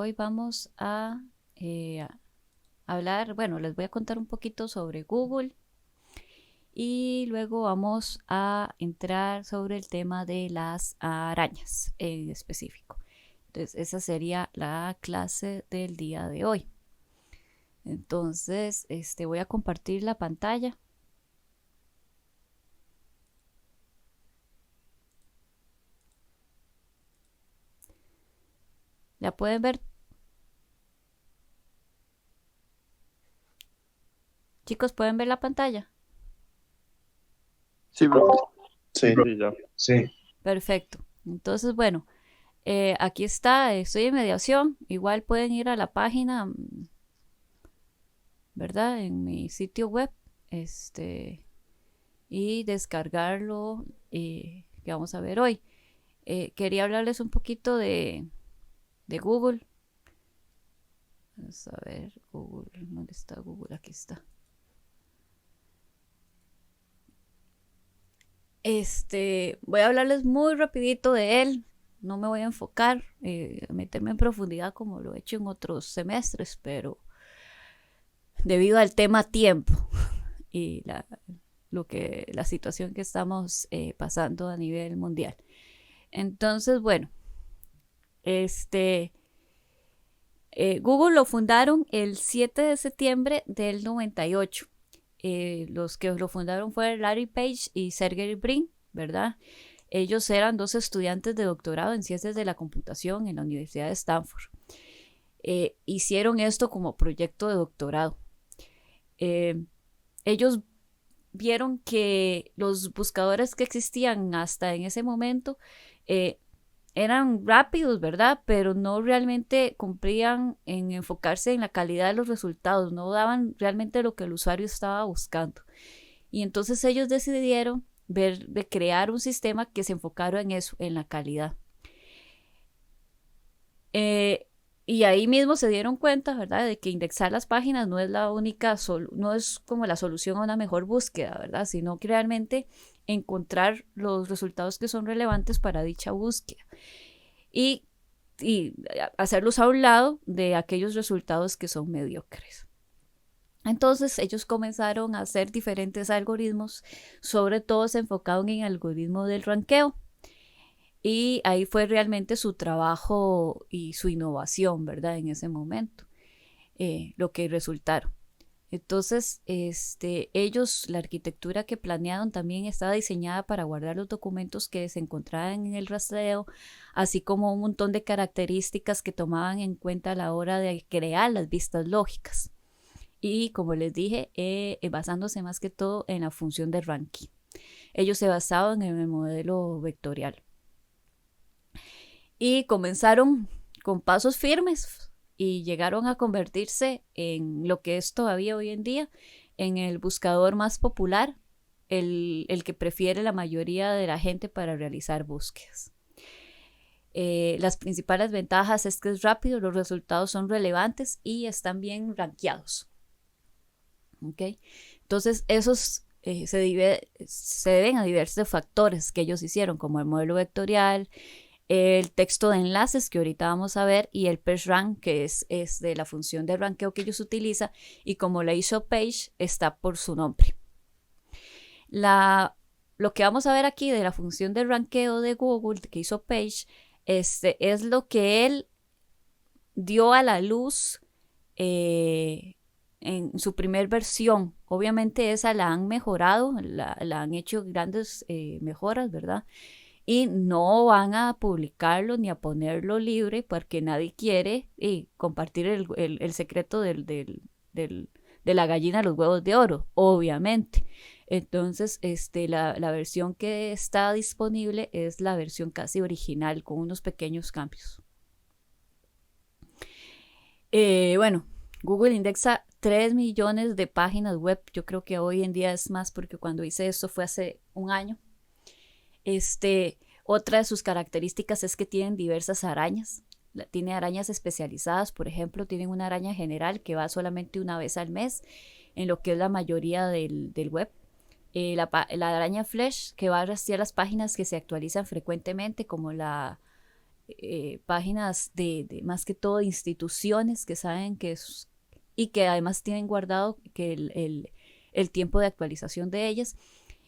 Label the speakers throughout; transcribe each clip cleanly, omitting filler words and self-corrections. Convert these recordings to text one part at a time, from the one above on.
Speaker 1: hoy vamos a hablar, bueno, les voy a contar un poquito sobre Google y luego vamos a entrar sobre el tema de las arañas en específico. Entonces, esa sería la clase del día de hoy. Entonces, voy a compartir la pantalla. ¿La pueden ver? Chicos, ¿pueden ver la pantalla?
Speaker 2: Sí, profe.
Speaker 3: Sí,
Speaker 2: Sí, ya.
Speaker 3: sí.
Speaker 1: Perfecto. Entonces, bueno, aquí está, estoy en mediación. Igual pueden ir a la página, ¿verdad? En mi sitio web, y descargarlo, que vamos a ver hoy. Quería hablarles un poquito de Google. Vamos a ver, Google, ¿dónde está Google? Aquí está. Voy a hablarles muy rapidito de él. No me voy a enfocar, a meterme en profundidad como lo he hecho en otros semestres, pero debido al tema tiempo y la situación que estamos pasando a nivel mundial. Entonces, bueno, Google lo fundaron el 7 de septiembre del 98. Los que lo fundaron fueron Larry Page y Sergey Brin, ¿verdad? Ellos eran dos estudiantes de doctorado en ciencias de la computación en la Universidad de Stanford. Hicieron esto como proyecto de doctorado. Ellos vieron que los buscadores que existían hasta en ese momento eh, eran rápidos, ¿verdad? Pero no realmente cumplían en enfocarse en la calidad de los resultados, no daban realmente lo que el usuario estaba buscando. Y entonces ellos decidieron de crear un sistema que se enfocara en eso, en la calidad. Eh, y ahí mismo se dieron cuenta, ¿verdad?, de que indexar las páginas no es la única, no es como la solución a una mejor búsqueda, ¿verdad?, sino que realmente encontrar los resultados que son relevantes para dicha búsqueda. Y hacerlos a un lado de aquellos resultados que son mediocres. Entonces ellos comenzaron a hacer diferentes algoritmos, sobre todo se enfocaron en el algoritmo del ranqueo. Y ahí fue realmente su trabajo y su innovación, ¿verdad? En ese momento, lo que resultaron. Entonces, ellos, la arquitectura que planearon también estaba diseñada para guardar los documentos que se encontraban en el rastreo, así como un montón de características que tomaban en cuenta a la hora de crear las vistas lógicas. Y como les dije, basándose más que todo en la función de ranking. Ellos se basaban en el modelo vectorial. Y comenzaron con pasos firmes y llegaron a convertirse en lo que es todavía hoy en día, en el buscador más popular, el que prefiere la mayoría de la gente para realizar búsquedas. Las principales ventajas es que es rápido, los resultados son relevantes y están bien rankeados. ¿Okay? Entonces, esos se deben a diversos factores que ellos hicieron, como el modelo vectorial, el texto de enlaces que ahorita vamos a ver y el PageRank, que es de la función de ranqueo que ellos utilizan, y como la hizo Page, está por su nombre. Lo que vamos a ver aquí de la función de ranqueo de Google que hizo Page, es lo que él dio a la luz en su primer versión. Obviamente esa la han mejorado, la han hecho grandes mejoras, ¿verdad? Y no van a publicarlo ni a ponerlo libre porque nadie quiere compartir el secreto de la gallina de los huevos de oro, obviamente. Entonces, la versión que está disponible es la versión casi original con unos pequeños cambios. Bueno, Google indexa 3 millones de páginas web. Yo creo que hoy en día es más porque cuando hice esto fue hace un año. Otra de sus características es que tienen diversas arañas. Tiene arañas especializadas, por ejemplo, tienen una araña general que va solamente una vez al mes en lo que es la mayoría del web. La araña Flash que va a rastrear las páginas que se actualizan frecuentemente, como páginas de más que todo instituciones que saben que es, y que además tienen guardado que el tiempo de actualización de ellas.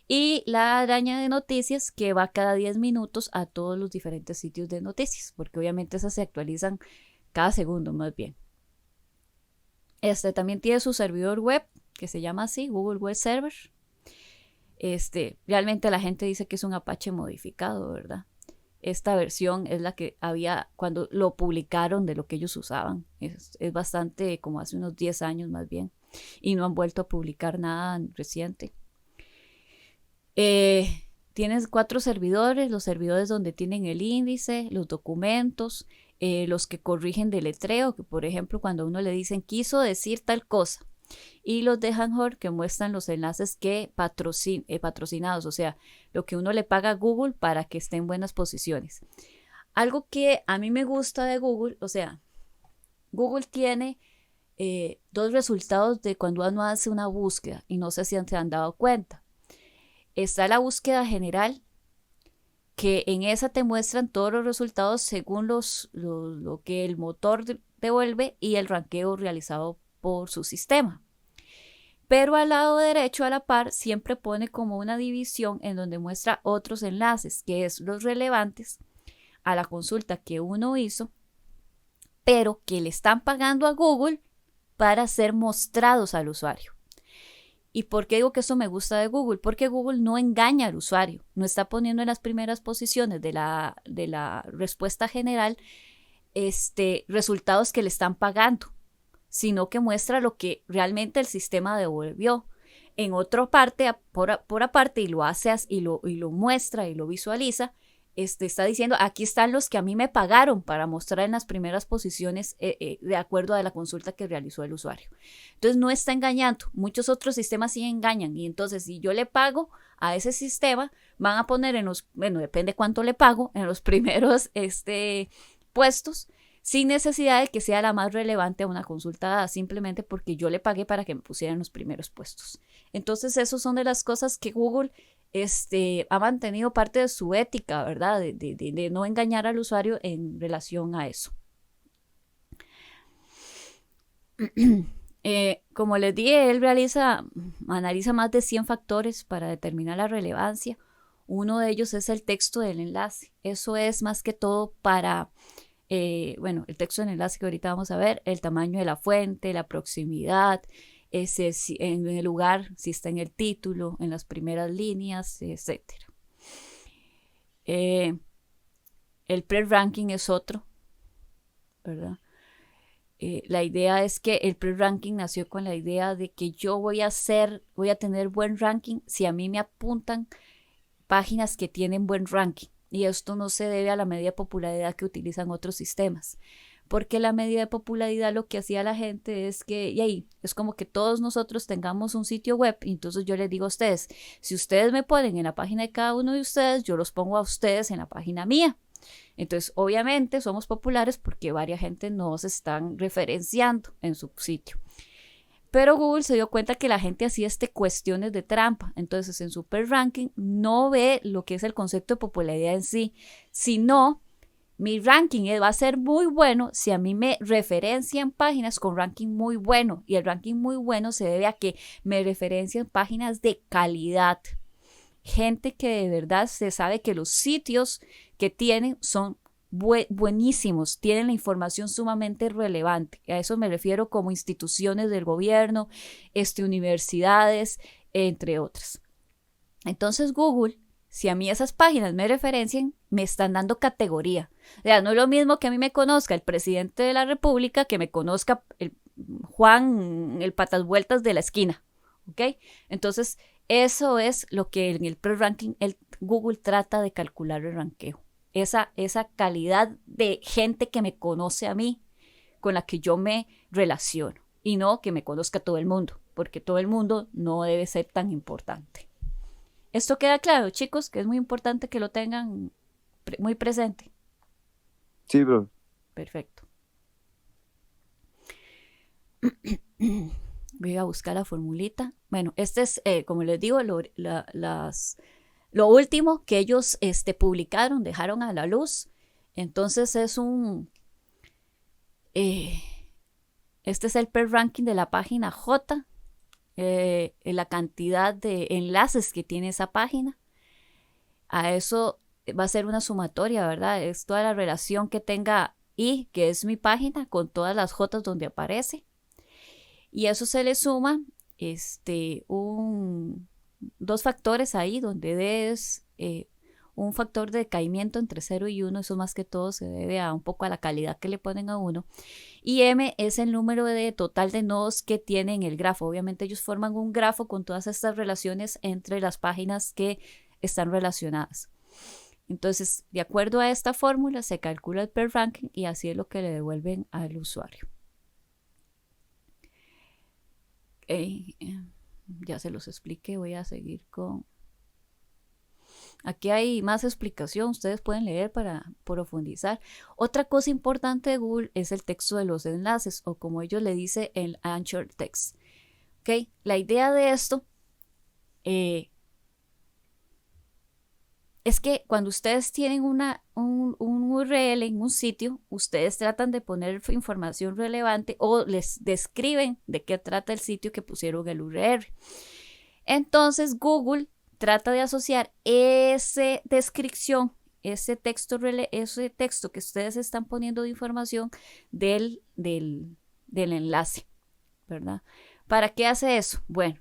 Speaker 1: Y la araña de noticias que va cada 10 minutos a todos los diferentes sitios de noticias, porque obviamente esas se actualizan cada segundo más bien. También tiene su servidor web que se llama así, Google Web Server. Realmente la gente dice que es un Apache modificado, ¿verdad? Esta versión es la que había cuando lo publicaron de lo que ellos usaban. Es bastante como hace unos 10 años más bien. Y no han vuelto a publicar nada reciente. Tienes 4 servidores, los servidores donde tienen el índice, los documentos, los que corrigen deletreo, que por ejemplo cuando a uno le dicen quiso decir tal cosa, y los de Hanhor que muestran los enlaces que patrocinados, o sea, lo que uno le paga a Google para que esté en buenas posiciones. Algo que a mí me gusta de Google, o sea, Google tiene 2 resultados de cuando uno hace una búsqueda, y no sé si se han dado cuenta. Está la búsqueda general, que en esa te muestran todos los resultados según lo que el motor devuelve y el ranqueo realizado por su sistema. Pero al lado derecho a la par siempre pone como una división en donde muestra otros enlaces, que es los relevantes a la consulta que uno hizo, pero que le están pagando a Google para ser mostrados al usuario. ¿Y por qué digo que eso me gusta de Google? Porque Google no engaña al usuario, no está poniendo en las primeras posiciones de la respuesta general resultados que le están pagando, sino que muestra lo que realmente el sistema devolvió. En otra parte, por aparte, y lo hace y lo muestra y lo visualiza, está diciendo, aquí están los que a mí me pagaron para mostrar en las primeras posiciones de acuerdo a la consulta que realizó el usuario. Entonces no está engañando. Muchos otros sistemas sí engañan, y entonces si yo le pago a ese sistema, van a poner depende cuánto le pago, en los primeros puestos, sin necesidad de que sea la más relevante a una consulta dada, simplemente porque yo le pagué para que me pusiera en los primeros puestos. Entonces, esas son de las cosas que Google ha mantenido parte de su ética, ¿verdad? De no engañar al usuario en relación a eso. Como les dije, él analiza más de 100 factores para determinar la relevancia. Uno de ellos es el texto del enlace. Eso es más que todo para... el texto del enlace que ahorita vamos a ver, el tamaño de la fuente, la proximidad, en el lugar, si está en el título, en las primeras líneas, etc. El pre-ranking es otro, ¿verdad? La idea es que el pre-ranking nació con la idea de que yo voy a tener buen ranking si a mí me apuntan páginas que tienen buen ranking. Y esto no se debe a la medida de popularidad que utilizan otros sistemas, porque la medida de popularidad lo que hacía la gente es que, es como que todos nosotros tengamos un sitio web, y entonces yo les digo a ustedes, si ustedes me ponen en la página de cada uno de ustedes, yo los pongo a ustedes en la página mía. Entonces, obviamente somos populares porque varias gente nos están referenciando en su sitio. Pero Google se dio cuenta que la gente hacía cuestiones de trampa. Entonces, en Super Ranking no ve lo que es el concepto de popularidad en sí, sino mi ranking va a ser muy bueno si a mí me referencian páginas con ranking muy bueno. Y el ranking muy bueno se debe a que me referencian páginas de calidad. Gente que de verdad se sabe que los sitios que tienen son buenísimos, tienen la información sumamente relevante. A eso me refiero como instituciones del gobierno, universidades, entre otras. Entonces Google, si a mí esas páginas me referencian, me están dando categoría. O sea, no es lo mismo que a mí me conozca el presidente de la República que me conozca el Juan, el patas vueltas de la esquina. ¿Ok? Entonces, eso es lo que en el pre-ranking Google trata de calcular el ranqueo. Esa calidad de gente que me conoce a mí, con la que yo me relaciono, y no que me conozca todo el mundo, porque todo el mundo no debe ser tan importante. Esto queda claro, chicos, que es muy importante que lo tengan muy presente.
Speaker 2: Sí, bro.
Speaker 1: Perfecto. Voy a buscar la formulita. Bueno, este es, como les digo, lo último que ellos publicaron, dejaron a la luz. Entonces este es el per ranking de la página J, la cantidad de enlaces que tiene esa página. A eso va a ser una sumatoria, ¿verdad? Es toda la relación que tenga I, que es mi página, con todas las J donde aparece. Y eso se le suma dos factores ahí, donde D es un factor de decaimiento entre 0 y 1. Eso más que todo se debe a un poco a la calidad que le ponen a 1. Y M es el número total de nodos que tiene en el grafo. Obviamente ellos forman un grafo con todas estas relaciones entre las páginas que están relacionadas. Entonces, de acuerdo a esta fórmula, se calcula el per ranking y así es lo que le devuelven al usuario. Ya se los expliqué, voy a seguir con... Aquí hay más explicación, ustedes pueden leer para profundizar. Otra cosa importante de Google es el texto de los enlaces, o como ellos le dicen, el anchor text. ¿Okay? La idea de esto es que cuando ustedes tienen un URL en un sitio, ustedes tratan de poner información relevante o les describen de qué trata el sitio que pusieron el URL. Entonces Google trata de asociar esa descripción, ese texto que ustedes están poniendo de información del enlace, ¿verdad? ¿Para qué hace eso? Bueno,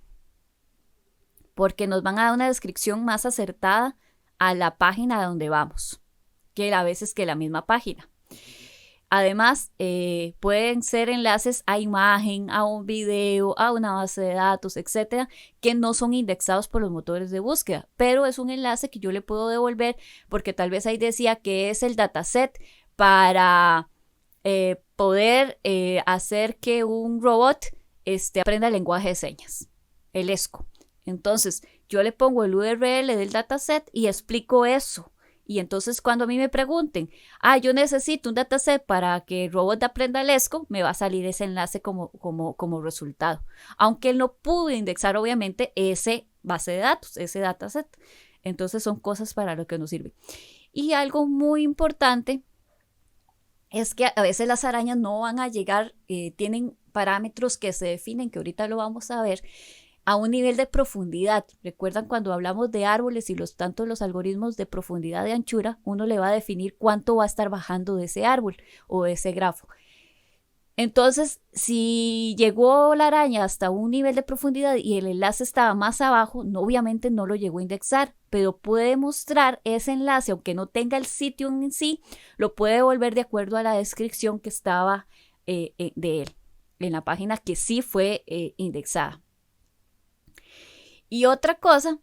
Speaker 1: porque nos van a dar una descripción más acertada a la página a donde vamos, que a veces que la misma página. Además, pueden ser enlaces a imagen, a un video, a una base de datos, etcétera, que no son indexados por los motores de búsqueda, pero es un enlace que yo le puedo devolver porque tal vez ahí decía que es el dataset para poder hacer que un robot aprenda el lenguaje de señas, el ESCO. Entonces, yo le pongo el URL del dataset y explico eso. Y entonces cuando a mí me pregunten, yo necesito un dataset para que el robot aprenda el ESCO, me va a salir ese enlace como resultado. Aunque él no pudo indexar obviamente ese base de datos, ese dataset. Entonces son cosas para lo que nos sirve. Y algo muy importante es que a veces las arañas no van a llegar, tienen parámetros que se definen, que ahorita lo vamos a ver, a un nivel de profundidad. Recuerdan cuando hablamos de árboles y tanto los algoritmos de profundidad de anchura, uno le va a definir cuánto va a estar bajando de ese árbol o de ese grafo. Entonces, si llegó la araña hasta un nivel de profundidad y el enlace estaba más abajo, obviamente no lo llegó a indexar, pero puede mostrar ese enlace, aunque no tenga el sitio en sí, lo puede devolver de acuerdo a la descripción que estaba de él, en la página que sí fue indexada. Y otra cosa,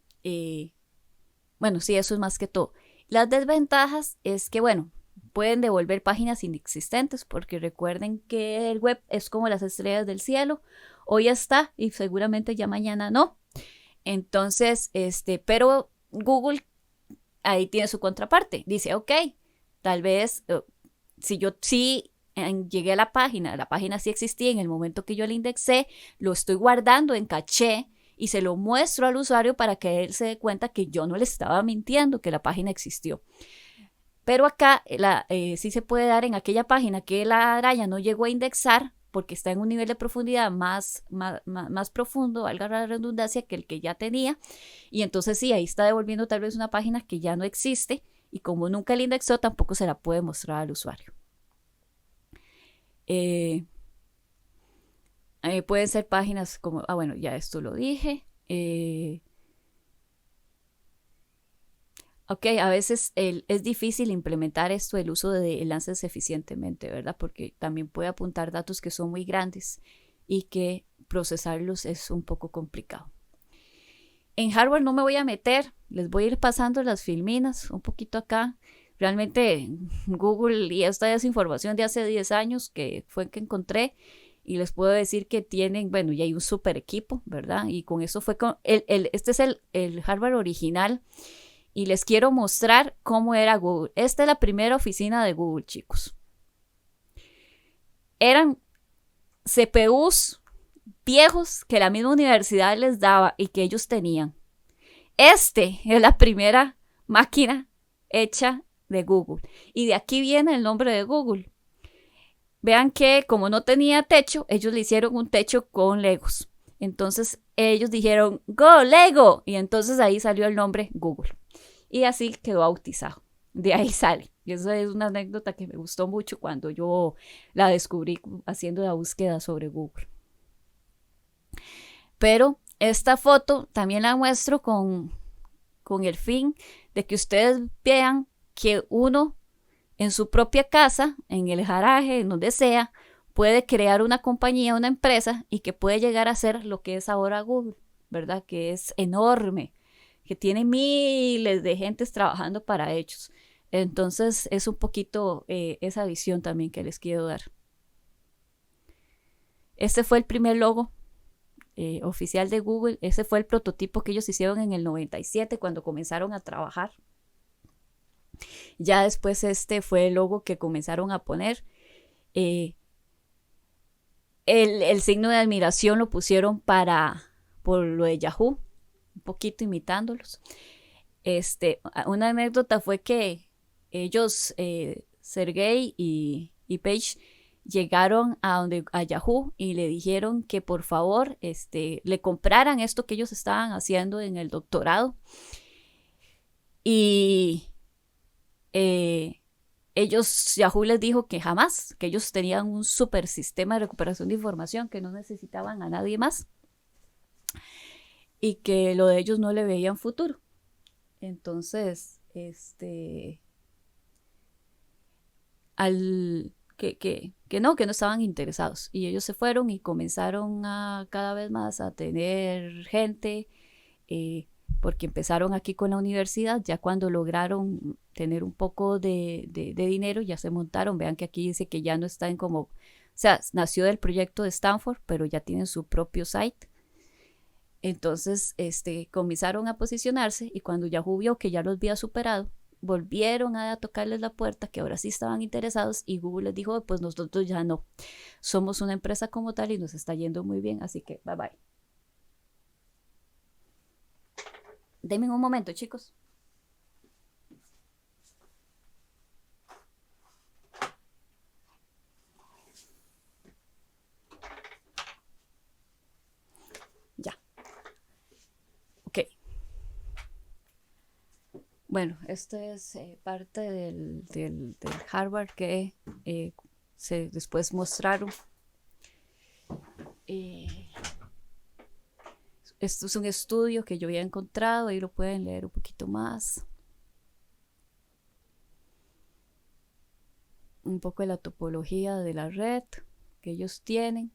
Speaker 1: bueno, sí, eso es más que todo. Las desventajas es que, bueno, pueden devolver páginas inexistentes, porque recuerden que el web es como las estrellas del cielo. Hoy está y seguramente ya mañana no. Entonces, pero Google ahí tiene su contraparte. Dice, ok, tal vez si yo sí llegué a la página sí existía en el momento que yo la indexé, lo estoy guardando en caché y se lo muestro al usuario para que él se dé cuenta que yo no le estaba mintiendo, que la página existió. Pero acá sí se puede dar en aquella página que la araña no llegó a indexar porque está en un nivel de profundidad más profundo, valga la redundancia, que el que ya tenía. Y entonces sí, ahí está devolviendo tal vez una página que ya no existe y como nunca la indexó, tampoco se la puede mostrar al usuario. Pueden ser páginas como, bueno, ya esto lo dije. Ok, a veces es difícil implementar esto, el uso de enlaces eficientemente, ¿verdad? Porque también puede apuntar datos que son muy grandes y que procesarlos es un poco complicado. En hardware no me voy a meter, les voy a ir pasando las filminas un poquito acá. Realmente Google, y esta es información de hace 10 años que fue que encontré, y les puedo decir que tienen, bueno, ya hay un super equipo, ¿verdad? Y con eso fue este es el hardware original. Y les quiero mostrar cómo era Google. Esta es la primera oficina de Google, chicos. Eran CPUs viejos que la misma universidad les daba y que ellos tenían. Es la primera máquina hecha de Google. Y de aquí viene el nombre de Google. Vean que como no tenía techo, ellos le hicieron un techo con Legos. Entonces ellos dijeron, Go Lego. Y entonces ahí salió el nombre Google. Y así quedó bautizado. De ahí sale. Y eso es una anécdota que me gustó mucho cuando yo la descubrí haciendo la búsqueda sobre Google. Pero esta foto también la muestro con el fin de que ustedes vean que uno en su propia casa, en el garaje, en donde sea, puede crear una compañía, una empresa y que puede llegar a ser lo que es ahora Google, ¿verdad? Que es enorme, que tiene miles de gentes trabajando para ellos. Entonces es un poquito esa visión también que les quiero dar. Este fue el primer logo oficial de Google. Ese fue el prototipo que ellos hicieron en el 97 cuando comenzaron a trabajar. Ya después este fue el logo que comenzaron a poner. El signo de admiración lo pusieron por lo de Yahoo, un poquito imitándolos. Una anécdota fue que ellos, Sergey y Page, llegaron a Yahoo y le dijeron que por favor le compraran esto que ellos estaban haciendo en el doctorado. Y Yahoo les dijo que jamás, que ellos tenían un super sistema de recuperación de información, que no necesitaban a nadie más y que lo de ellos no le veían futuro. Entonces, que no estaban interesados. Y ellos se fueron y comenzaron a cada vez más a tener gente, porque empezaron aquí con la universidad. Ya cuando lograron tener un poco de dinero, ya se montaron. Vean que aquí dice que ya no están como, o sea, nació del proyecto de Stanford, pero ya tienen su propio site. Entonces, comenzaron a posicionarse y cuando Yahoo vio que ya los había superado, volvieron a tocarles la puerta, que ahora sí estaban interesados, y Google les dijo, pues nosotros ya no, somos una empresa como tal y nos está yendo muy bien, así que bye bye. Denme un momento, chicos. Ya. Ok. Bueno, esto es parte del hardware que se después mostraron. Esto es un estudio que yo había encontrado, ahí lo pueden leer un poquito más. Un poco de la topología de la red que ellos tienen.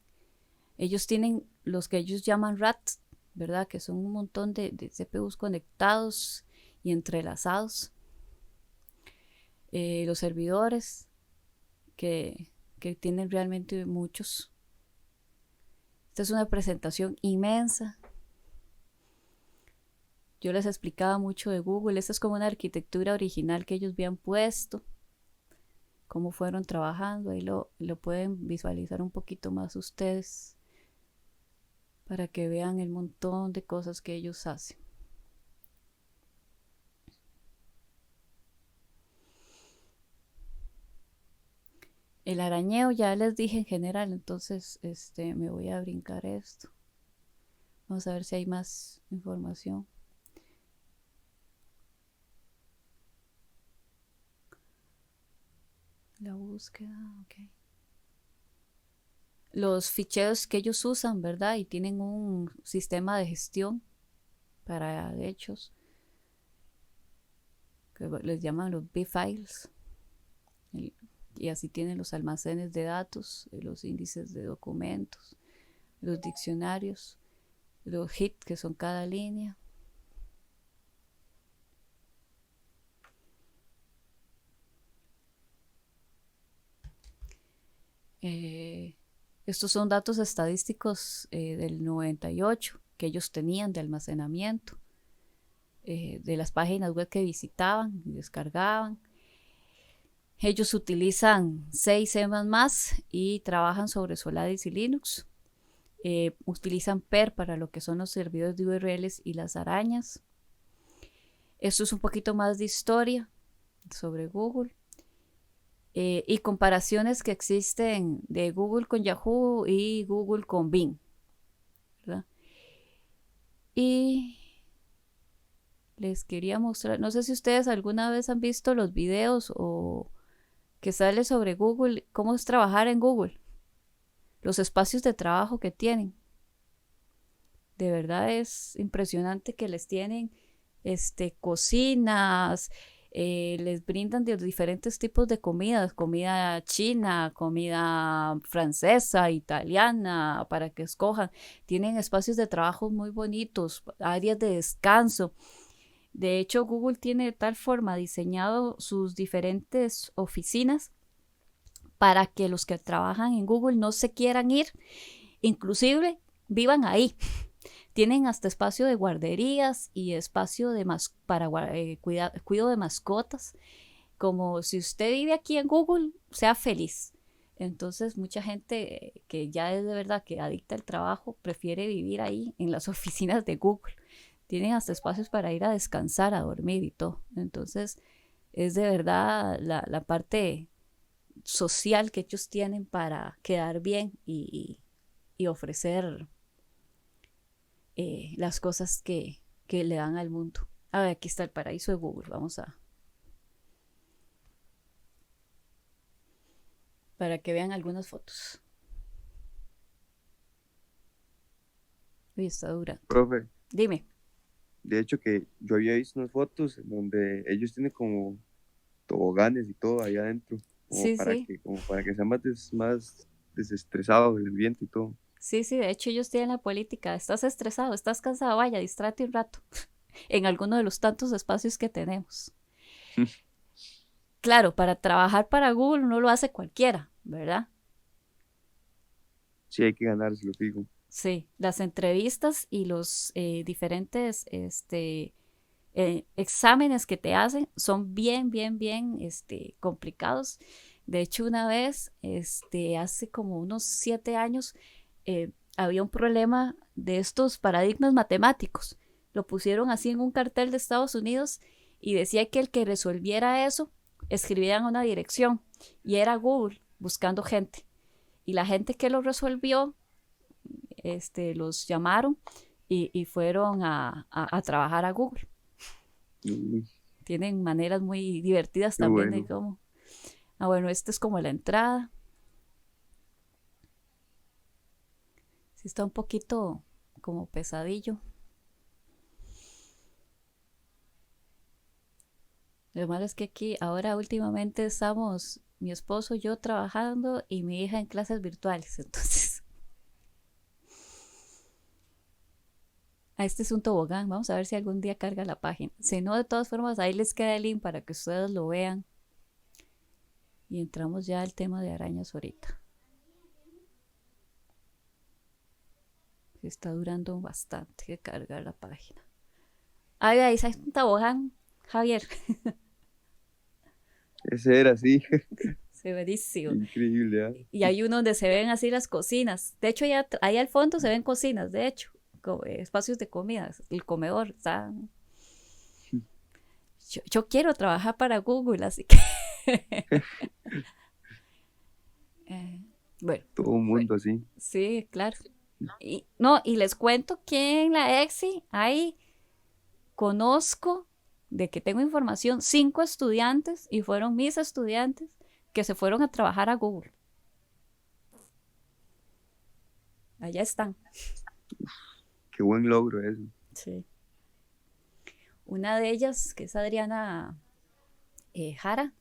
Speaker 1: Ellos tienen los que ellos llaman RATs, ¿verdad? Que son un montón de CPUs conectados y entrelazados. Los servidores, que tienen realmente muchos. Esta es una presentación inmensa. Yo les explicaba mucho de Google. Esta es como una arquitectura original que ellos habían puesto, cómo fueron trabajando. Ahí lo pueden visualizar un poquito más ustedes para que vean el montón de cosas que ellos hacen. El arañeo ya les dije en general, entonces me voy a brincar esto. Vamos a ver si hay más información. La búsqueda, ok. Los ficheros que ellos usan, ¿verdad? Y tienen un sistema de gestión para hechos que les llaman los B-Files. Y así tienen los almacenes de datos, los índices de documentos, los diccionarios, los hits que son cada línea. Estos son datos estadísticos del 98 que ellos tenían de almacenamiento, de las páginas web que visitaban y descargaban. Ellos utilizan 6 C++ y trabajan sobre Solaris y Linux. Utilizan PER para lo que son los servidores de URLs y las arañas. Esto es un poquito más de historia. sobre Google. Y comparaciones que existen de Google con Yahoo y Google con Bing, ¿verdad? Y les quería mostrar, no sé si ustedes alguna vez han visto los videos o que sale sobre Google, cómo es trabajar en Google, los espacios de trabajo que tienen. De verdad es impresionante que les tienen cocinas, les brindan de diferentes tipos de comidas, comida china, comida francesa, italiana, para que escojan. Tienen espacios de trabajo muy bonitos, áreas de descanso. De hecho, Google tiene de tal forma diseñado sus diferentes oficinas para que los que trabajan en Google no se quieran ir, inclusive vivan ahí. Tienen hasta espacio de guarderías y espacio para cuidado de mascotas. Como si usted vive aquí en Google, sea feliz. Entonces, mucha gente que ya es de verdad que adicta al trabajo prefiere vivir ahí en las oficinas de Google. Tienen hasta espacios para ir a descansar, a dormir y todo. Entonces, es de verdad la parte social que ellos tienen para quedar bien y ofrecer las cosas que le dan al mundo. A ver, aquí está el paraíso de Google. Vamos a... para que vean algunas fotos. Uy, está dura.
Speaker 2: Profe,
Speaker 1: Dime.
Speaker 2: de hecho que yo había visto unas fotos en donde ellos tienen como toboganes y todo ahí adentro,
Speaker 1: Sí, sí.
Speaker 2: como para que sea más desestresado el ambiente y todo.
Speaker 1: Sí, sí. De hecho, ellos tienen la política. Estás estresado, estás cansado, vaya, distráete un rato. En alguno de los tantos espacios que tenemos. Claro, para trabajar para Google no lo hace cualquiera, ¿verdad?
Speaker 2: Sí, hay que ganárselo, fijo.
Speaker 1: Sí, las entrevistas y los diferentes exámenes que te hacen son bien complicados. De hecho, una vez, hace como unos 7 años, había un problema de estos paradigmas matemáticos. Lo pusieron así en un cartel de Estados Unidos y decía que el que resolviera eso escribían una dirección y era Google buscando gente. Y la gente que lo resolvió, los llamaron y fueron a trabajar a Google.
Speaker 2: Uy,
Speaker 1: Tienen maneras muy divertidas
Speaker 2: qué
Speaker 1: también de
Speaker 2: bueno.
Speaker 1: cómo. Ah, bueno, esta es como la entrada. Sí, está un poquito como pesadillo. Lo malo es que aquí ahora últimamente estamos mi esposo, yo trabajando y mi hija en clases virtuales. Entonces, este es un tobogán. Vamos a ver si algún día carga la página. Si no, de todas formas, ahí les queda el link para que ustedes lo vean. Y entramos ya al tema de arañas ahorita. Está durando bastante que cargar la página. Ay, ahí está un tobogán, Javier.
Speaker 2: Ese era así,
Speaker 1: Severísimo.
Speaker 2: increíble, ¿ah?
Speaker 1: Y hay uno donde se ven así las cocinas. De hecho, ahí al fondo se ven cocinas, de hecho. Espacios de comidas. El comedor está... Yo quiero trabajar para Google, así que... bueno,
Speaker 2: Todo un mundo así.
Speaker 1: sí, claro. Y, no, y les cuento que en la EXI hay, conozco de que tengo información, 5 estudiantes, y fueron mis estudiantes, que se fueron a trabajar a Google. Allá están.
Speaker 2: Qué buen logro eso.
Speaker 1: Sí. Una de ellas, que es Adriana Jara,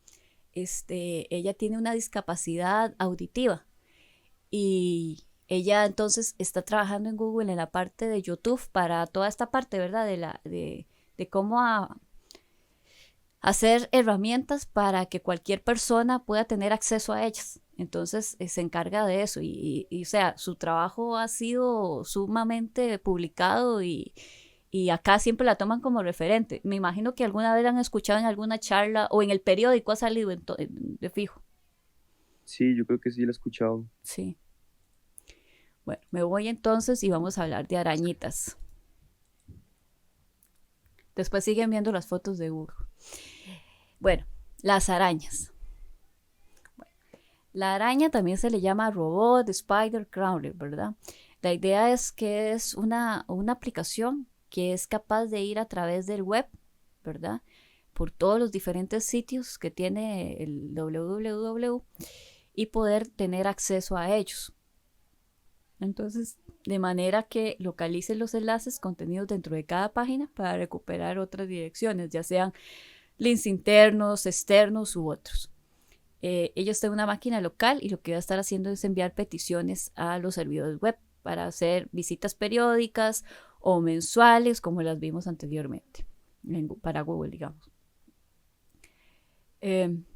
Speaker 1: ella tiene una discapacidad auditiva y ella entonces está trabajando en Google en la parte de YouTube para toda esta parte, ¿verdad? De cómo hacer herramientas para que cualquier persona pueda tener acceso a ellas. Entonces se encarga de eso o sea, su trabajo ha sido sumamente publicado y acá siempre la toman como referente. Me imagino que alguna vez la han escuchado en alguna charla o en el periódico ha salido de fijo.
Speaker 2: Sí, yo creo que sí lo he escuchado.
Speaker 1: Sí. Bueno, me voy entonces y vamos a hablar de arañitas. Después siguen viendo las fotos de Google. Bueno, Las arañas. La araña también se le llama robot, spider, crawler, ¿verdad? La idea es que es una aplicación que es capaz de ir a través del web, ¿verdad? Por todos los diferentes sitios que tiene el www y poder tener acceso a ellos. Entonces, de manera que localice los enlaces contenidos dentro de cada página para recuperar otras direcciones, ya sean links internos, externos u otros. Ellos tienen una máquina local y lo que va a estar haciendo es enviar peticiones a los servidores web para hacer visitas periódicas o mensuales, como las vimos anteriormente, para Google, digamos. Entonces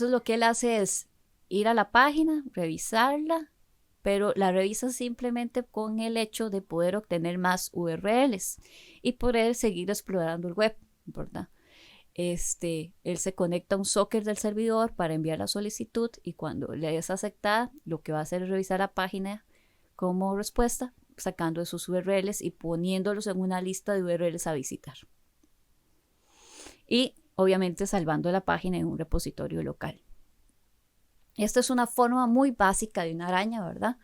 Speaker 1: lo que él hace es ir a la página, revisarla, pero la revisa simplemente con el hecho de poder obtener más URLs y poder seguir explorando el web, ¿verdad? Él se conecta a un socket del servidor para enviar la solicitud y cuando le es aceptada, lo que va a hacer es revisar la página como respuesta, sacando esos URLs y poniéndolos en una lista de URLs a visitar. Y obviamente salvando la página en un repositorio local. Esta es una forma muy básica de una araña, ¿verdad?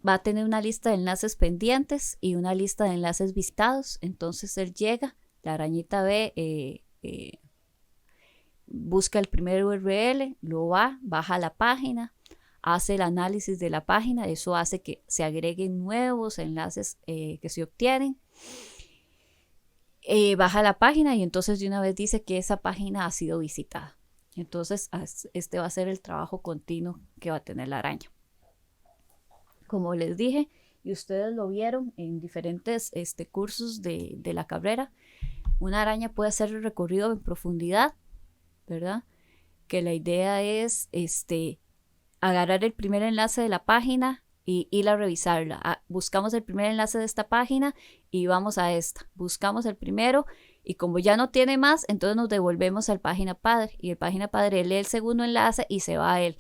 Speaker 1: Va a tener una lista de enlaces pendientes y una lista de enlaces visitados. Entonces él llega, la arañita ve, busca el primer URL, lo baja la página, hace el análisis de la página, eso hace que se agreguen nuevos enlaces que se obtienen. Baja la página y entonces de una vez dice que esa página ha sido visitada. Entonces este va a ser el trabajo continuo que va a tener la araña. Como les dije, y ustedes lo vieron en diferentes cursos de la carrera, una araña puede hacer el recorrido en profundidad, ¿verdad? Que la idea es agarrar el primer enlace de la página y ir a revisarla. Buscamos el primer enlace de esta página y vamos a esta. Buscamos el primero y como ya no tiene más, entonces nos devolvemos al página padre y el página padre lee el segundo enlace y se va a él.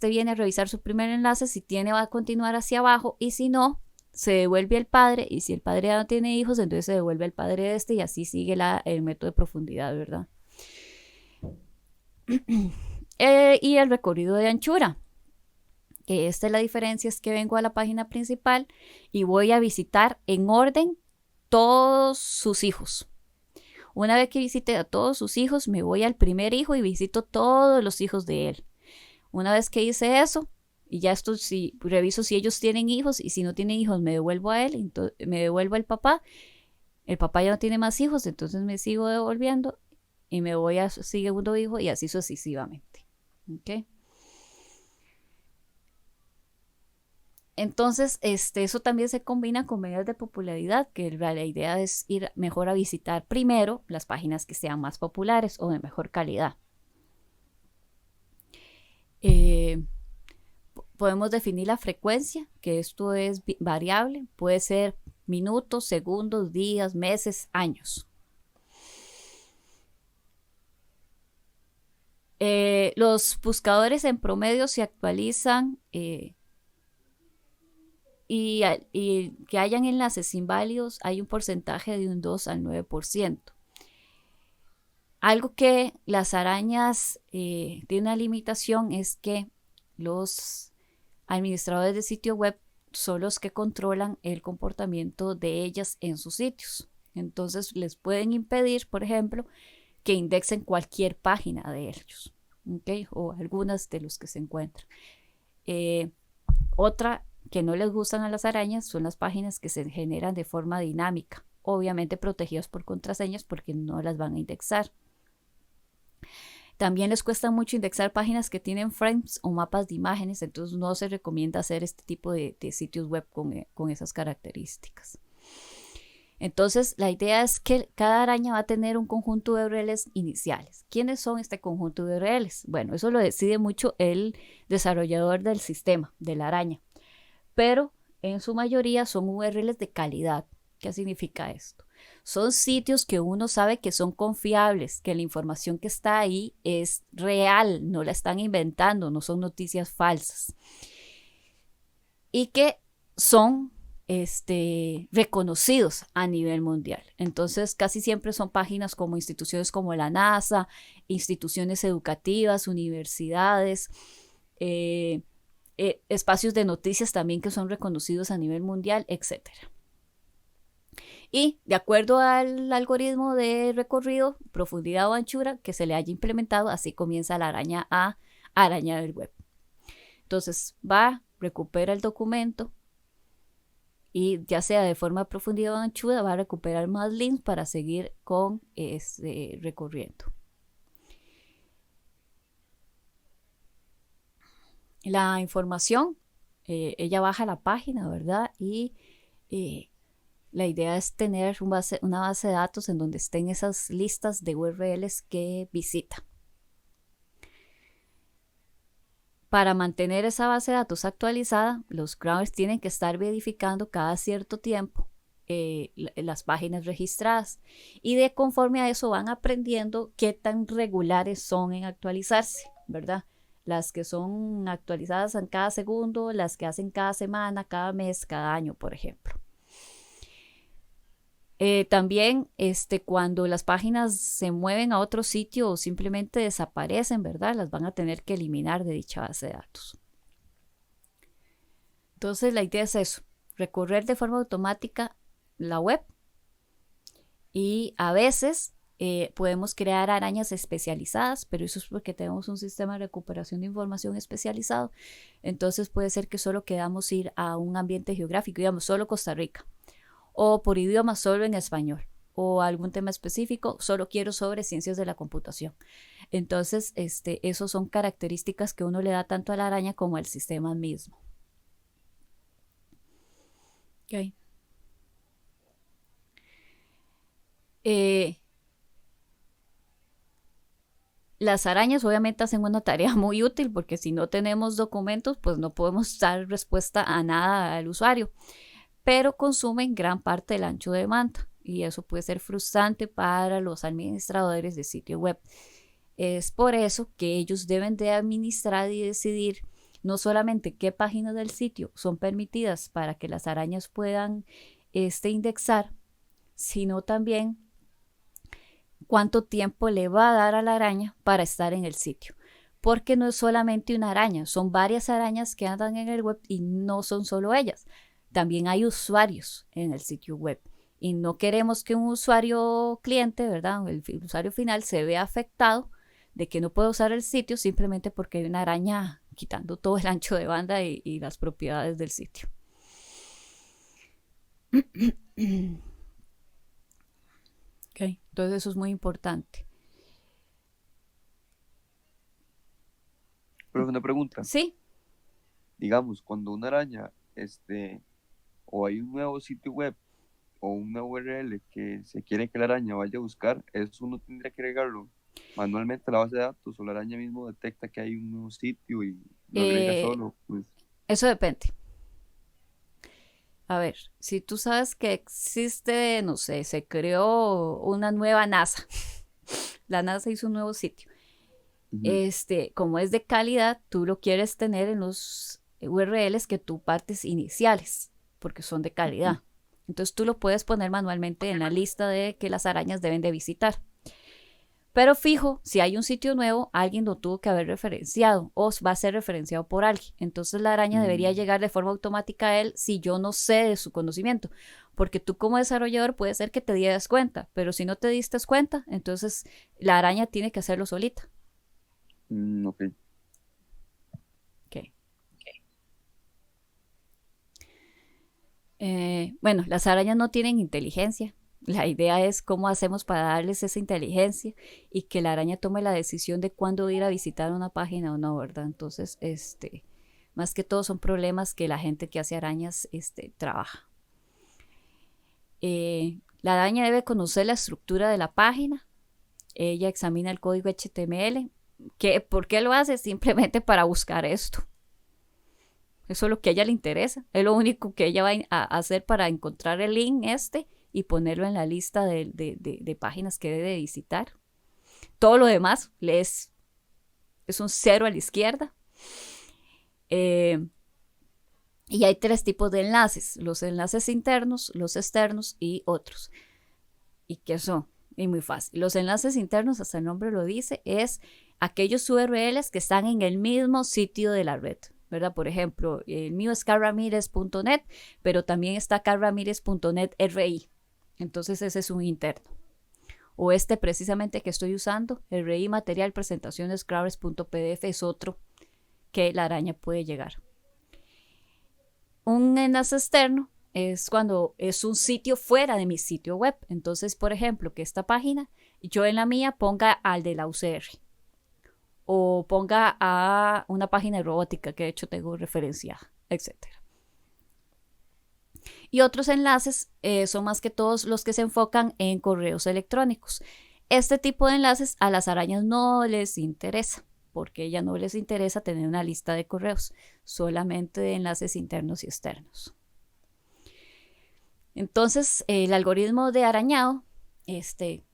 Speaker 1: Viene a revisar su primer enlace, si tiene va a continuar hacia abajo y si no, se devuelve al padre y si el padre ya no tiene hijos, entonces se devuelve al padre de y así sigue el método de profundidad, ¿verdad? Y el recorrido de anchura. Esta es la diferencia, es que vengo a la página principal y voy a visitar en orden todos sus hijos. Una vez que visite a todos sus hijos, me voy al primer hijo y visito todos los hijos de él. Una vez que hice eso, y ya reviso si ellos tienen hijos y si no tienen hijos me devuelvo a él, entonces, me devuelvo al papá. El papá ya no tiene más hijos, entonces me sigo devolviendo y me voy a su segundo hijo y así sucesivamente. ¿Okay? Entonces, eso también se combina con medidas de popularidad, que la idea es ir mejor a visitar primero las páginas que sean más populares o de mejor calidad. Podemos definir la frecuencia, que esto es variable, puede ser minutos, segundos, días, meses, años. Los buscadores en promedio se actualizan y que hayan enlaces inválidos, hay un porcentaje de un 2 al 9%. Algo que las arañas tienen una limitación es que los administradores de sitio web son los que controlan el comportamiento de ellas en sus sitios. Entonces les pueden impedir, por ejemplo, que indexen cualquier página de ellos, ¿okay? O algunas de los que se encuentran. Otra que no les gustan a las arañas son las páginas que se generan de forma dinámica, obviamente protegidas por contraseñas porque no las van a indexar. También les cuesta mucho indexar páginas que tienen frames o mapas de imágenes, entonces no se recomienda hacer este tipo de sitios web con esas características. Entonces la idea es que cada araña va a tener un conjunto de URLs iniciales. ¿Quiénes son este conjunto de URLs? Bueno, eso lo decide mucho el desarrollador del sistema, de la araña, pero en su mayoría son URLs de calidad. ¿Qué significa esto? Son sitios que uno sabe que son confiables, que la información que está ahí es real, no la están inventando, no son noticias falsas. Y que son reconocidos a nivel mundial. Entonces, casi siempre son páginas como instituciones como la NASA, instituciones educativas, universidades, espacios de noticias también que son reconocidos a nivel mundial, etcétera. Y de acuerdo al algoritmo de recorrido, profundidad o anchura que se le haya implementado, así comienza la araña a arañar el web. Entonces va, recupera el documento y ya sea de forma de profundidad o anchura, va a recuperar más links para seguir con recorriendo. La información, ella baja la página, ¿verdad? Y la idea es tener una base de datos en donde estén esas listas de URLs que visita. Para mantener esa base de datos actualizada, los crawlers tienen que estar verificando cada cierto tiempo las páginas registradas y de conforme a eso van aprendiendo qué tan regulares son en actualizarse, ¿verdad? Las que son actualizadas en cada segundo, las que hacen cada semana, cada mes, cada año, por ejemplo. También cuando las páginas se mueven a otro sitio o simplemente desaparecen, ¿verdad? Las van a tener que eliminar de dicha base de datos. Entonces la idea es eso, recorrer de forma automática la web y a veces podemos crear arañas especializadas, pero eso es porque tenemos un sistema de recuperación de información especializado. Entonces puede ser que solo queramos ir a un ambiente geográfico, digamos solo Costa Rica, o por idioma solo en español, o algún tema específico, solo quiero sobre ciencias de la computación. Entonces, esos son características que uno le da tanto a la araña como al sistema mismo. Okay. Las arañas obviamente hacen una tarea muy útil porque si no tenemos documentos, pues no podemos dar respuesta a nada al usuario, pero consumen gran parte del ancho de banda y eso puede ser frustrante para los administradores de sitio web. Es por eso que ellos deben de administrar y decidir no solamente qué páginas del sitio son permitidas para que las arañas puedan indexar, sino también cuánto tiempo le va a dar a la araña para estar en el sitio. Porque no es solamente una araña, son varias arañas que andan en el web y no son solo ellas. También hay usuarios en el sitio web y no queremos que un usuario cliente, ¿verdad? El usuario final se vea afectado de que no puede usar el sitio simplemente porque hay una araña quitando todo el ancho de banda y las propiedades del sitio. Okay, entonces eso es muy importante.
Speaker 2: Pero una pregunta,
Speaker 1: Sí.
Speaker 2: digamos, cuando una araña, o hay un nuevo sitio web o una URL que se quiere que la araña vaya a buscar, eso uno tendría que agregarlo manualmente a la base de datos o la araña mismo detecta que hay un nuevo sitio y lo agrega solo. Pues.
Speaker 1: Eso depende. A ver, si tú sabes que existe, no sé, se creó una nueva NASA. La NASA hizo un nuevo sitio. Como es de calidad, tú lo quieres tener en los URLs que tú partes iniciales, porque son de calidad. Entonces tú lo puedes poner manualmente en la lista de que las arañas deben de visitar. Pero fijo, si hay un sitio nuevo, alguien lo tuvo que haber referenciado o va a ser referenciado por alguien. Entonces la araña debería llegar de forma automática a él si yo no sé de su conocimiento. Porque tú como desarrollador puede ser que te des cuenta, pero si no te diste cuenta, entonces la araña tiene que hacerlo solita.
Speaker 2: Ok.
Speaker 1: Okay. Bueno, las arañas no tienen inteligencia. La idea es cómo hacemos para darles esa inteligencia y que la araña tome la decisión de cuándo ir a visitar una página o no, ¿verdad? Entonces, más que todo son problemas que la gente que hace arañas trabaja. La araña debe conocer la estructura de la página. Ella examina el código HTML. ¿Por qué lo hace? Simplemente para buscar esto. Eso es lo que a ella le interesa. Es lo único que ella va a hacer para encontrar el link y ponerlo en la lista de páginas que debe visitar. Todo lo demás es un 0 a la izquierda. Y hay tres tipos de enlaces, los enlaces internos, los externos y otros. ¿Y qué son? Y muy fácil. Los enlaces internos, hasta el nombre lo dice, es aquellos URLs que están en el mismo sitio de la red, ¿verdad? Por ejemplo, el mío es carramirez.net, pero también está carramirez.net RI. Entonces ese es un interno. O este precisamente que estoy usando, RI material presentaciones crawlers.pdf, es otro que la araña puede llegar. Un enlace externo es cuando es un sitio fuera de mi sitio web. Entonces, por ejemplo, que esta página, yo en la mía ponga al de la UCR o ponga a una página de robótica que de hecho tengo referenciada, etcétera. Y otros enlaces son más que todos los que se enfocan en correos electrónicos. Este tipo de enlaces a las arañas no les interesa, porque a ellas no les interesa tener una lista de correos, solamente de enlaces internos y externos. Entonces, el algoritmo de arañado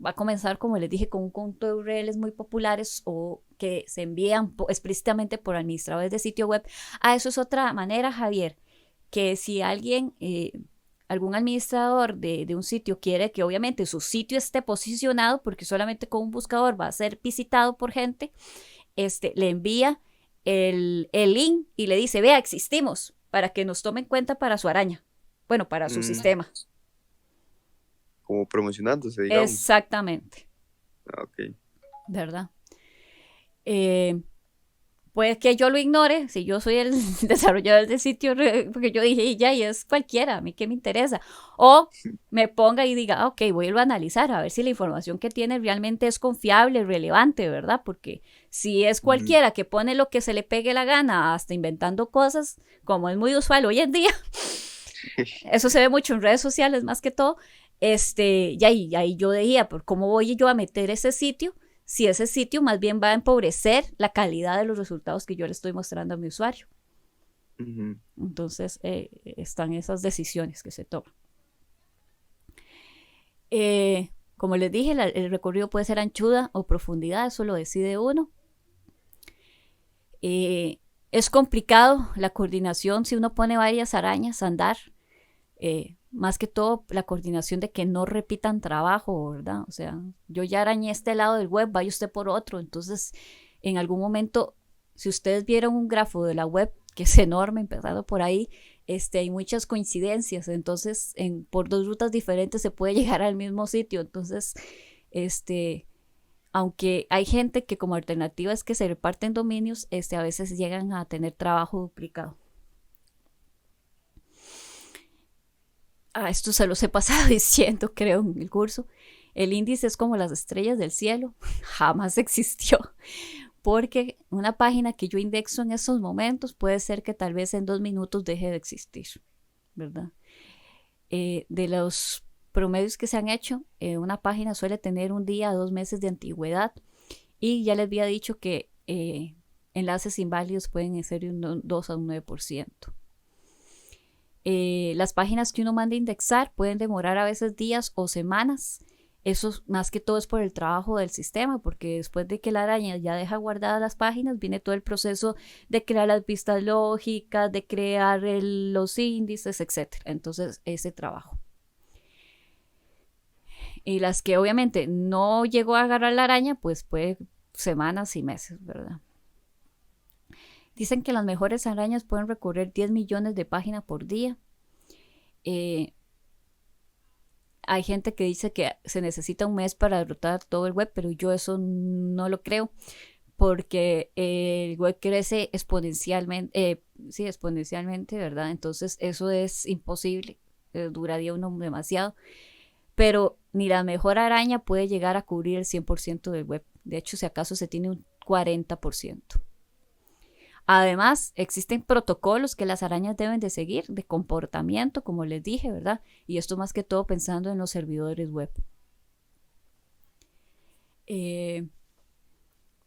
Speaker 1: va a comenzar, como les dije, con un conjunto de URLs muy populares o que se envían explícitamente por administradores de sitio web. Eso es otra manera, Javier, que si alguien, algún administrador de un sitio quiere que obviamente su sitio esté posicionado, porque solamente con un buscador va a ser visitado por gente, le envía el link y le dice, vea, existimos, para que nos tome en cuenta para su araña. Bueno, para su sistema.
Speaker 2: Como promocionándose, digamos.
Speaker 1: Exactamente.
Speaker 2: Ok.
Speaker 1: ¿Verdad? Puede que yo lo ignore, si yo soy el desarrollador del sitio, porque yo dije, ya, y es cualquiera, a mí qué me interesa. O me ponga y diga, ok, voy a irlo a analizar, a ver si la información que tiene realmente es confiable, relevante, ¿verdad? Porque si es cualquiera que pone lo que se le pegue la gana, hasta inventando cosas, como es muy usual hoy en día, eso se ve mucho en redes sociales más que todo, y ahí yo decía, ¿cómo voy yo a meter ese sitio? Si ese sitio más bien va a empobrecer la calidad de los resultados que yo le estoy mostrando a mi usuario. Entonces, están esas decisiones que se toman. Como les dije, el recorrido puede ser anchura o profundidad, eso lo decide uno. Es complicado la coordinación si uno pone varias arañas a andar. Más que todo la coordinación de que no repitan trabajo, ¿verdad? O sea, yo ya arañé este lado del web, vaya usted por otro. Entonces, en algún momento, si ustedes vieron un grafo de la web, que es enorme, empezando por ahí, hay muchas coincidencias. Entonces, por dos rutas diferentes se puede llegar al mismo sitio. Entonces, aunque hay gente que como alternativa es que se reparten dominios, a veces llegan a tener trabajo duplicado. Esto se los he pasado diciendo, creo, en el curso. El índice es como las estrellas del cielo. Jamás existió. Porque una página que yo indexo en esos momentos puede ser que tal vez en 2 minutos deje de existir, ¿verdad? De los promedios que se han hecho, una página suele tener 1 día a 2 meses de antigüedad. Y ya les había dicho que enlaces inválidos pueden ser un 2 a un 9%. Las páginas que uno manda a indexar pueden demorar a veces días o semanas. Eso más que todo es por el trabajo del sistema, porque después de que la araña ya deja guardadas las páginas, viene todo el proceso de crear las vistas lógicas, de crear los índices, etc. Entonces, ese trabajo. Y las que obviamente no llegó a agarrar la araña, pues puede semanas y meses, ¿verdad? Dicen que las mejores arañas pueden recorrer 10 millones de páginas por día. Hay gente que dice que se necesita 1 mes para derrotar todo el web, pero yo eso no lo creo, porque el web crece exponencialmente, exponencialmente, ¿verdad? Entonces eso es imposible, duraría uno demasiado. Pero ni la mejor araña puede llegar a cubrir el 100% del web. De hecho, si acaso se tiene un 40%. Además, existen protocolos que las arañas deben de seguir de comportamiento, como les dije, ¿verdad? Y esto más que todo pensando en los servidores web.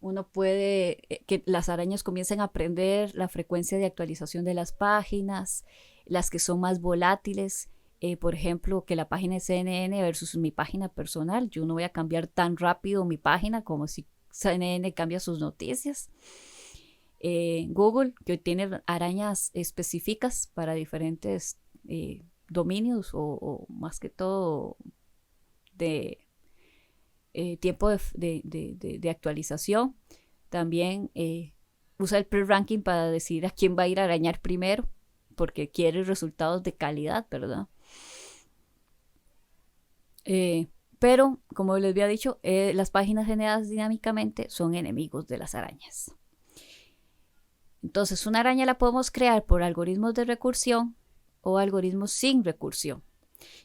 Speaker 1: Uno puede que las arañas comiencen a aprender la frecuencia de actualización de las páginas, las que son más volátiles. Por ejemplo, que la página de CNN versus mi página personal. Yo no voy a cambiar tan rápido mi página como si CNN cambia sus noticias. Google, que tiene arañas específicas para diferentes dominios o más que todo de tiempo de actualización. También usa el pre-ranking para decidir a quién va a ir a arañar primero, porque quiere resultados de calidad, ¿verdad? Pero, como les había dicho, las páginas generadas dinámicamente son enemigos de las arañas. Entonces, una araña la podemos crear por algoritmos de recursión o algoritmos sin recursión.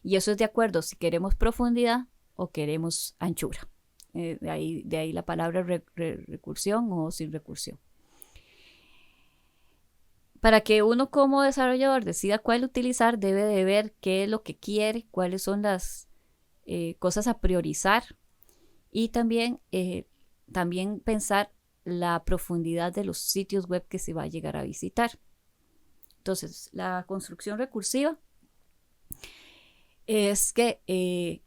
Speaker 1: Y eso es de acuerdo si queremos profundidad o queremos anchura. De ahí la palabra recursión o sin recursión. Para que uno como desarrollador decida cuál utilizar, debe de ver qué es lo que quiere, cuáles son las cosas a priorizar y también pensar la profundidad de los sitios web que se va a llegar a visitar. Entonces, la construcción recursiva es que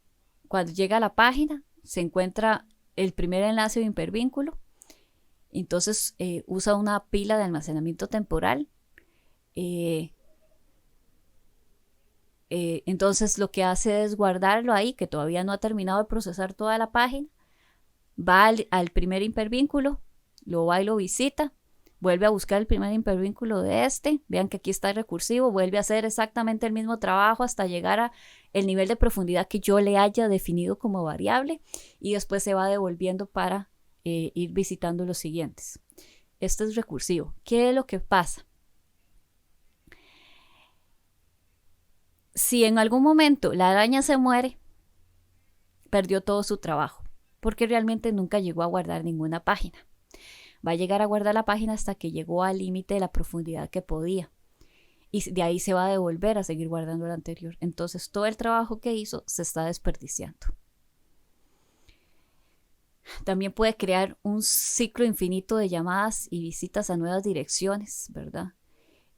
Speaker 1: cuando llega a la página se encuentra el primer enlace o hipervínculo. Entonces usa una pila de almacenamiento temporal. Entonces lo que hace es guardarlo ahí, que todavía no ha terminado de procesar toda la página. Va al primer hipervínculo, lo va y lo visita, vuelve a buscar el primer hipervínculo de este, vean que aquí está el recursivo, vuelve a hacer exactamente el mismo trabajo hasta llegar a el nivel de profundidad que yo le haya definido como variable y después se va devolviendo para ir visitando los siguientes. Este es recursivo. ¿Qué es lo que pasa? Si en algún momento la araña se muere, perdió todo su trabajo, porque realmente nunca llegó a guardar ninguna página. Va a llegar a guardar la página hasta que llegó al límite de la profundidad que podía. Y de ahí se va a devolver a seguir guardando la anterior. Entonces todo el trabajo que hizo se está desperdiciando. También puede crear un ciclo infinito de llamadas y visitas a nuevas direcciones, ¿verdad?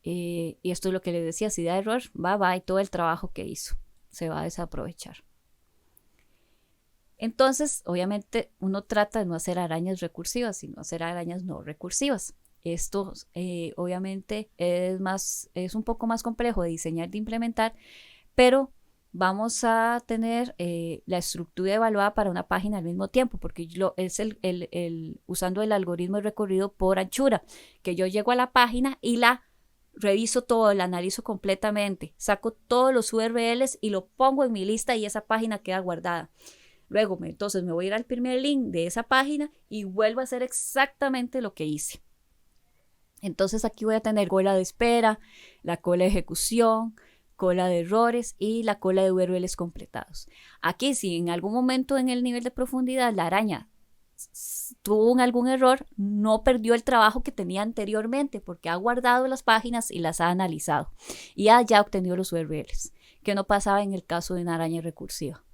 Speaker 1: Y esto es lo que les decía, si da error, va y todo el trabajo que hizo se va a desaprovechar. Entonces, obviamente, uno trata de no hacer arañas recursivas, sino hacer arañas no recursivas. Esto, obviamente, es un poco más complejo de diseñar, de implementar, pero vamos a tener la estructura evaluada para una página al mismo tiempo, porque es usando el algoritmo de recorrido por anchura, que yo llego a la página y la reviso todo, la analizo completamente, saco todos los URLs y lo pongo en mi lista y esa página queda guardada. Luego, entonces me voy a ir al primer link de esa página y vuelvo a hacer exactamente lo que hice. Entonces aquí voy a tener cola de espera, la cola de ejecución, cola de errores y la cola de URLs completados. Aquí si en algún momento en el nivel de profundidad la araña tuvo algún error, no perdió el trabajo que tenía anteriormente porque ha guardado las páginas y las ha analizado y ha ya obtenido los URLs, que no pasaba en el caso de una araña recursiva.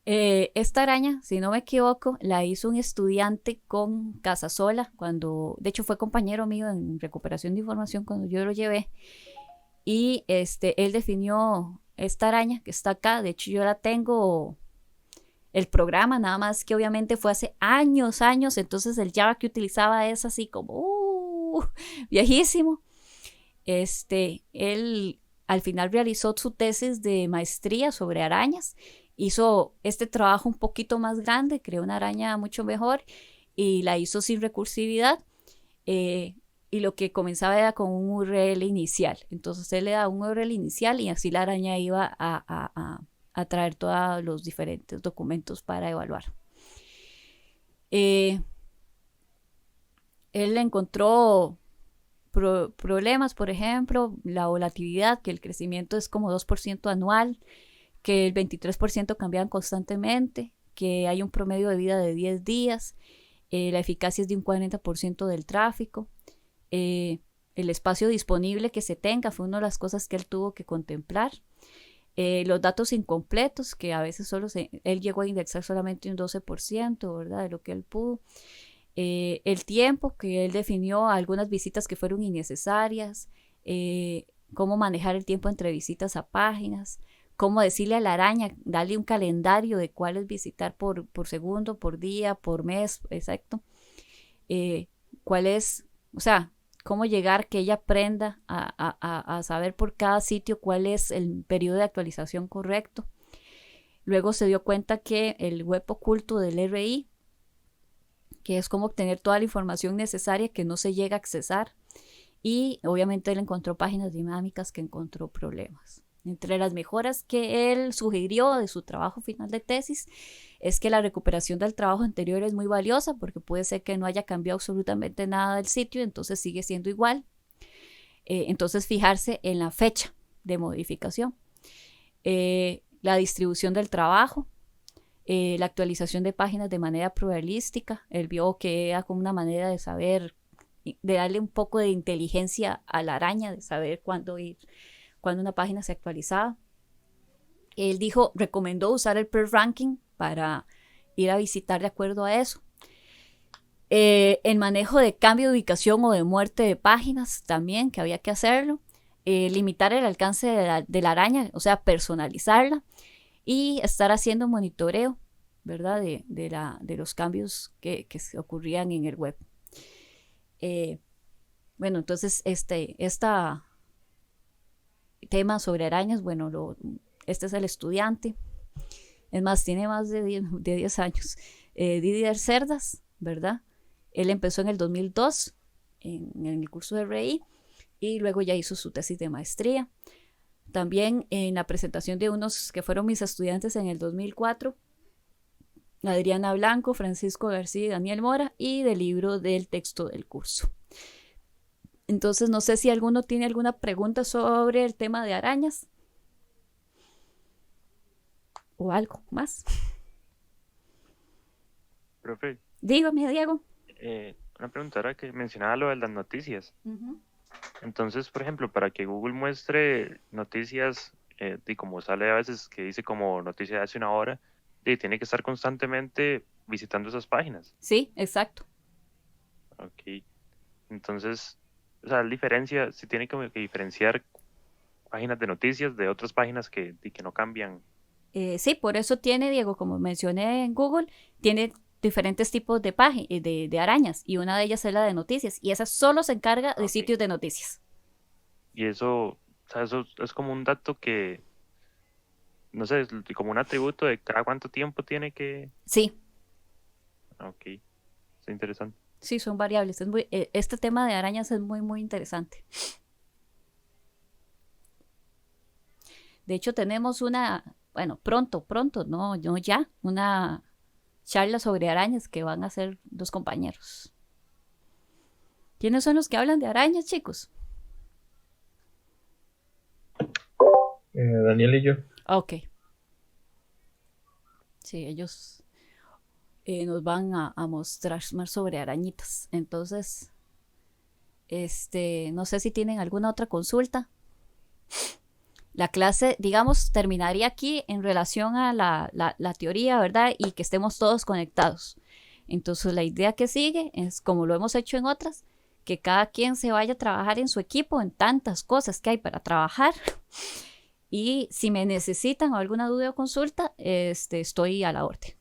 Speaker 1: Esta araña, si no me equivoco, la hizo un estudiante con Casasola, de hecho fue compañero mío en recuperación de información cuando yo lo llevé, y él definió esta araña que está acá. De hecho yo la tengo, el programa, nada más que obviamente fue hace años, entonces el Java que utilizaba es así como viejísimo. Él al final realizó su tesis de maestría sobre arañas, hizo este trabajo un poquito más grande, creó una araña mucho mejor y la hizo sin recursividad, y lo que comenzaba era con un URL inicial. Entonces él le da un URL inicial y así la araña iba a traer todos los diferentes documentos para evaluar. Él encontró problemas, por ejemplo, la volatilidad, que el crecimiento es como 2% anual, que el 23% cambian constantemente, que hay un promedio de vida de 10 días, la eficacia es de un 40% del tráfico, el espacio disponible que se tenga fue una de las cosas que él tuvo que contemplar, los datos incompletos, que a veces él llegó a indexar solamente un 12%, ¿verdad?, de lo que él pudo, el tiempo, que él definió algunas visitas que fueron innecesarias, cómo manejar el tiempo entre visitas a páginas, cómo decirle a la araña, darle un calendario de cuáles visitar por segundo, por día, por mes, exacto. cuál es, o sea, cómo llegar que ella aprenda a saber por cada sitio cuál es el periodo de actualización correcto. Luego se dio cuenta que el web oculto del RI, que es como obtener toda la información necesaria que no se llega a accesar, y obviamente él encontró páginas dinámicas que encontró problemas. Entre las mejoras que él sugirió de su trabajo final de tesis es que la recuperación del trabajo anterior es muy valiosa porque puede ser que no haya cambiado absolutamente nada del sitio, entonces sigue siendo igual. Entonces fijarse en la fecha de modificación. La distribución del trabajo, la actualización de páginas de manera probabilística. Él vio que era como una manera de saber, de darle un poco de inteligencia a la araña, de saber cuándo una página se actualizaba. Él recomendó usar el per ranking para ir a visitar de acuerdo a eso. El manejo de cambio de ubicación o de muerte de páginas también, que había que hacerlo. Limitar el alcance de la araña, o sea, personalizarla, y estar haciendo monitoreo, ¿verdad? De los cambios que se ocurrían en el web. Bueno, entonces este tema sobre arañas, bueno, este es el estudiante, es más, tiene más de 10 años, Didier Cerdas, ¿verdad? Él empezó en el 2002 en el curso de RI y luego ya hizo su tesis de maestría. También en la presentación de unos que fueron mis estudiantes en el 2004, Adriana Blanco, Francisco García y Daniel Mora, y del libro del texto del curso. Entonces, no sé si alguno tiene alguna pregunta sobre el tema de arañas o algo más.
Speaker 3: Profe,
Speaker 1: Dígame, Diego.
Speaker 3: una pregunta ahora que mencionaba lo de las noticias. Entonces, por ejemplo, para que Google muestre noticias, y como sale a veces que dice como noticia de hace una hora, tiene que estar constantemente visitando esas páginas.
Speaker 1: Sí, exacto.
Speaker 3: Ok. Entonces, o sea, la diferencia, se tiene que diferenciar páginas de noticias de otras páginas que no cambian.
Speaker 1: Sí, por eso tiene, Diego, como mencioné en Google, tiene diferentes tipos de arañas, y una de ellas es la de noticias, y esa solo se encarga de sitios de noticias.
Speaker 3: Y eso, o sea, eso es como un dato que, no sé, es como un atributo de cada cuánto tiempo tiene que...
Speaker 1: Sí.
Speaker 3: Ok, es interesante.
Speaker 1: Sí, son variables. Este tema de arañas es muy, muy interesante. De hecho, tenemos pronto, no ya, una charla sobre arañas que van a hacer 2 compañeros. ¿Quiénes son los que hablan de arañas, chicos?
Speaker 4: Daniel y yo.
Speaker 1: Ok. Sí, ellos nos van a mostrar más sobre arañitas. Entonces, no sé si tienen alguna otra consulta. La clase, digamos, terminaría aquí en relación a la teoría, ¿verdad? Y que estemos todos conectados. Entonces, la idea que sigue es, como lo hemos hecho en otras, que cada quien se vaya a trabajar en su equipo, en tantas cosas que hay para trabajar. Y si me necesitan o alguna duda o consulta, estoy a la orden.